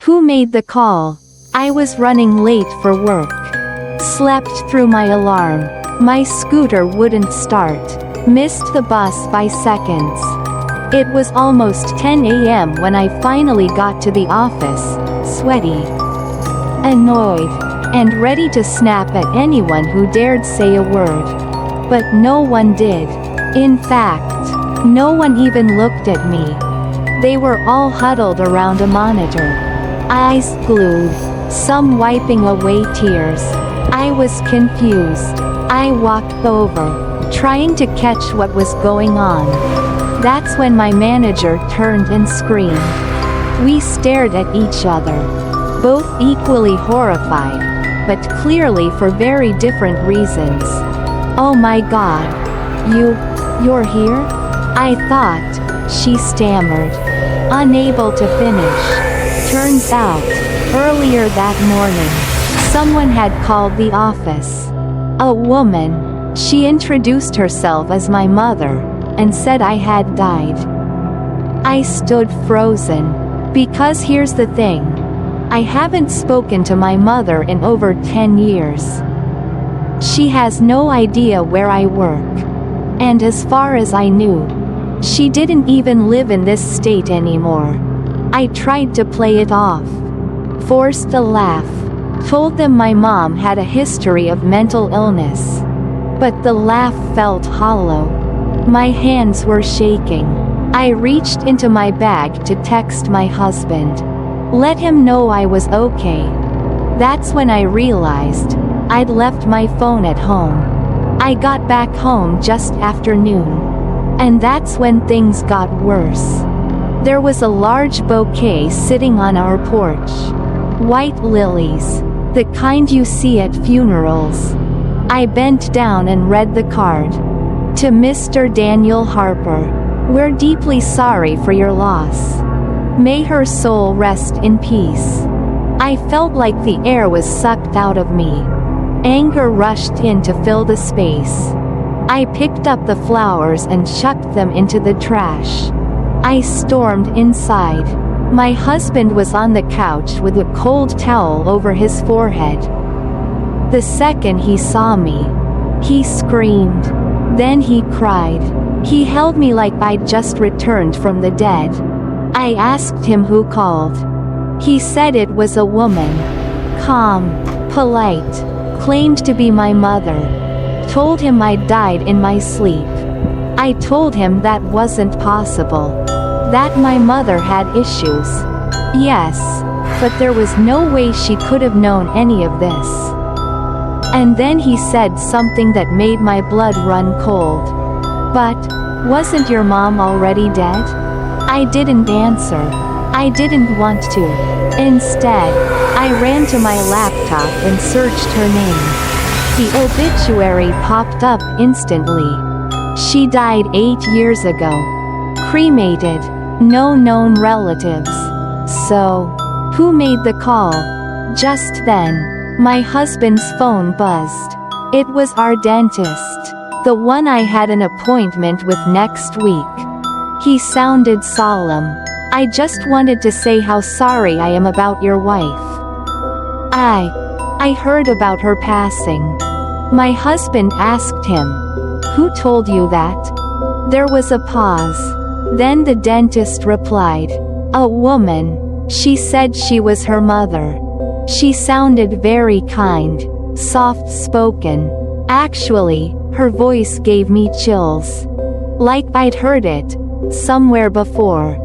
Who made the call? I was running late for work. Slept through my alarm. My scooter wouldn't start. Missed the bus by seconds. It was almost 10 a.m. when I finally got to the office, sweaty, annoyed, and ready to snap at anyone who dared say a word. But no one did. In fact, no one even looked at me. They were all huddled around a monitor, eyes glued, some wiping away tears. I was confused. I walked over, trying to catch what was going on. That's when my manager turned and screamed. We stared at each other, both equally horrified, but clearly for very different reasons. Oh my God. You're here? I thought, she stammered, unable to finish. Turns out, earlier that morning, someone had called the office. A woman. She introduced herself as my mother, and said I had died. I stood frozen. Because here's the thing. I haven't spoken to my mother in over 10 years. She has no idea where I work. And as far as I knew, she didn't even live in this state anymore. I tried to play it off. Forced a laugh. Told them my mom had a history of mental illness. But the laugh felt hollow. My hands were shaking. I reached into my bag to text my husband. Let him know I was okay. That's when I realized I'd left my phone at home. I got back home just after noon. And that's when things got worse. There was a large bouquet sitting on our porch. White lilies. The kind you see at funerals. I bent down and read the card. To Mr. Daniel Harper. We're deeply sorry for your loss. May her soul rest in peace. I felt like the air was sucked out of me. Anger rushed in to fill the space. I picked up the flowers and chucked them into the trash. I stormed inside. My husband was on the couch with a cold towel over his forehead. The second he saw me, he screamed. Then he cried. He held me like I'd just returned from the dead. I asked him who called. He said it was a woman. Calm, polite, claimed to be my mother. Told him I'd died in my sleep. I told him that wasn't possible. That my mother had issues. Yes, but there was no way she could have known any of this. And then he said something that made my blood run cold. But, wasn't your mom already dead? I didn't answer. I didn't want to. Instead, I ran to my laptop and searched her name. The obituary popped up instantly. She died 8 years ago. Cremated. No known relatives. So, who made the call? Just then, my husband's phone buzzed. It was our dentist. The one I had an appointment with next week. He sounded solemn. I just wanted to say how sorry I am about your wife. I heard about her passing. My husband asked him. Who told you that? There was a pause. Then the dentist replied. A woman. She said she was her mother. She sounded very kind, soft-spoken. Actually, her voice gave me chills. Like I'd heard it somewhere before.